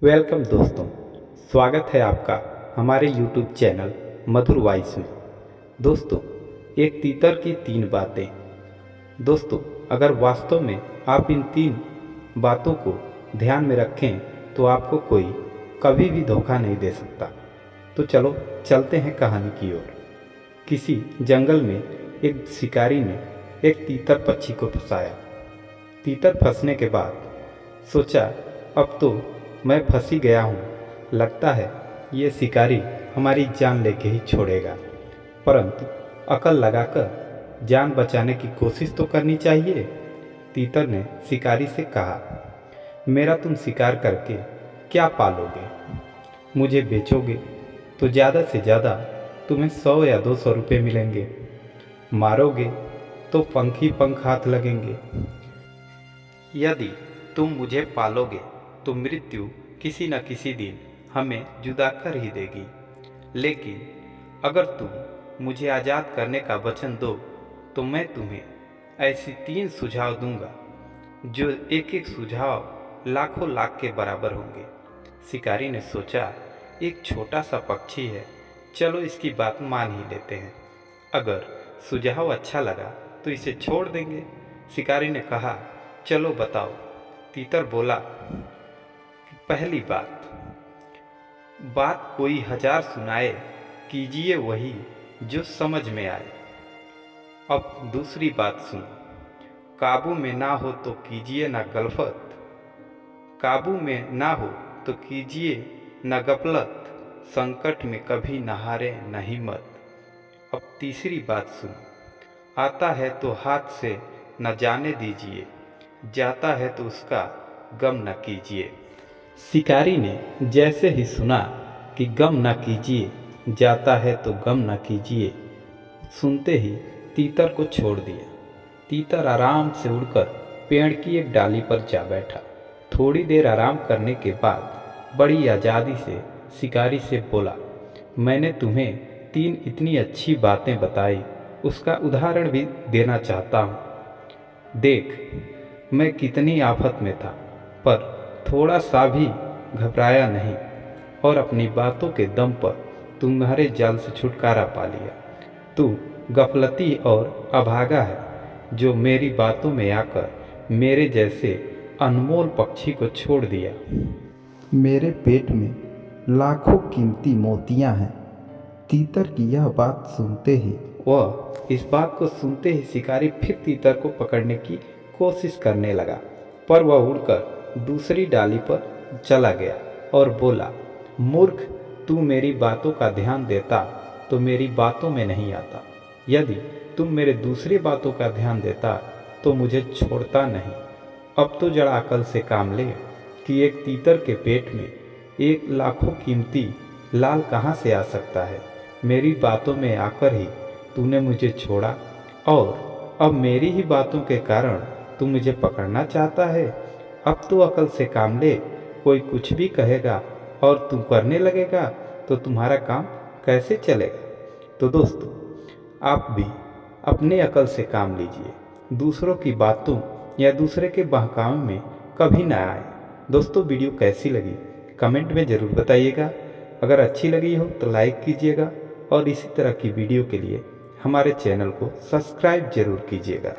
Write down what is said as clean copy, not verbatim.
Welcome दोस्तों, स्वागत है आपका हमारे YouTube चैनल मधुर वॉइस में। दोस्तों, एक तीतर की 3 बातें। दोस्तों, अगर वास्तव में आप इन 3 बातों को ध्यान में रखें तो आपको कोई कभी भी धोखा नहीं दे सकता। तो चलो चलते हैं कहानी की ओर। किसी जंगल में एक शिकारी ने एक तीतर पक्षी को फंसाया। तीतर फंसने के बाद सोचा, अब तो मैं फंस ही गया हूँ, लगता है ये शिकारी हमारी जान लेके ही छोड़ेगा। परंतु अकल लगाकर जान बचाने की कोशिश तो करनी चाहिए। तीतर ने शिकारी से कहा, मेरा तुम शिकार करके क्या पालोगे? मुझे बेचोगे तो ज़्यादा से ज़्यादा तुम्हें 100 या 200 रुपये मिलेंगे, मारोगे तो पंख ही पंख हाथ लगेंगे। यदि तुम मुझे पालोगे तो मृत्यु किसी न किसी दिन हमें जुदा कर ही देगी, लेकिन अगर तुम मुझे आज़ाद करने का वचन दो तो मैं तुम्हें ऐसी 3 सुझाव दूंगा जो एक एक सुझाव लाखों लाख के बराबर होंगे। शिकारी ने सोचा, एक छोटा सा पक्षी है, चलो इसकी बात मान ही लेते हैं। अगर सुझाव अच्छा लगा तो इसे छोड़ देंगे। शिकारी ने कहा, चलो बताओ। तीतर बोला, पहली बात कोई 1000 सुनाए, कीजिए वही जो समझ में आए। अब दूसरी बात सुनो, काबू में ना हो तो कीजिए ना गलफत, काबू में ना हो तो कीजिए न गफलत, संकट में कभी न हारे न हिम्मत। अब तीसरी बात सुनो, आता है तो हाथ से न जाने दीजिए, जाता है तो उसका गम न कीजिए। शिकारी ने जैसे ही सुना कि गम न कीजिए, जाता है तो गम न कीजिए, सुनते ही तीतर को छोड़ दिया। तीतर आराम से उड़कर पेड़ की एक डाली पर जा बैठा। थोड़ी देर आराम करने के बाद बड़ी आज़ादी से शिकारी से बोला, मैंने तुम्हें 3 इतनी अच्छी बातें बताई, उसका उदाहरण भी देना चाहता हूँ। देख, मैं कितनी आफत में था पर थोड़ा सा भी घबराया नहीं और अपनी बातों के दम पर तुम्हारे जाल से छुटकारा पा लिया। तू गफलती और अभागा है जो मेरी बातों में आकर मेरे जैसे अनमोल पक्षी को छोड़ दिया। मेरे पेट में लाखों कीमती मोतियां हैं। तीतर की यह बात सुनते ही इस बात को सुनते ही शिकारी फिर तीतर को पकड़ने की कोशिश करने लगा, पर वह उड़कर दूसरी डाली पर चला गया और बोला, मूर्ख, तू मेरी बातों का ध्यान देता तो मेरी बातों में नहीं आता। यदि तुम मेरे दूसरी बातों का ध्यान देता तो मुझे छोड़ता नहीं। अब तो जरा अकल से काम ले कि एक तीतर के पेट में 1 लाखों कीमती लाल कहाँ से आ सकता है। मेरी बातों में आकर ही तूने मुझे छोड़ा और अब मेरी ही बातों के कारण तू मुझे पकड़ना चाहता है। अब तो अकल से काम ले, कोई कुछ भी कहेगा और तुम करने लगेगा तो तुम्हारा काम कैसे चलेगा। तो दोस्तों, आप भी अपने अकल से काम लीजिए, दूसरों की बातों या दूसरे के बहकावे में कभी ना आए। दोस्तों, वीडियो कैसी लगी कमेंट में ज़रूर बताइएगा। अगर अच्छी लगी हो तो लाइक कीजिएगा और इसी तरह की वीडियो के लिए हमारे चैनल को सब्सक्राइब जरूर कीजिएगा।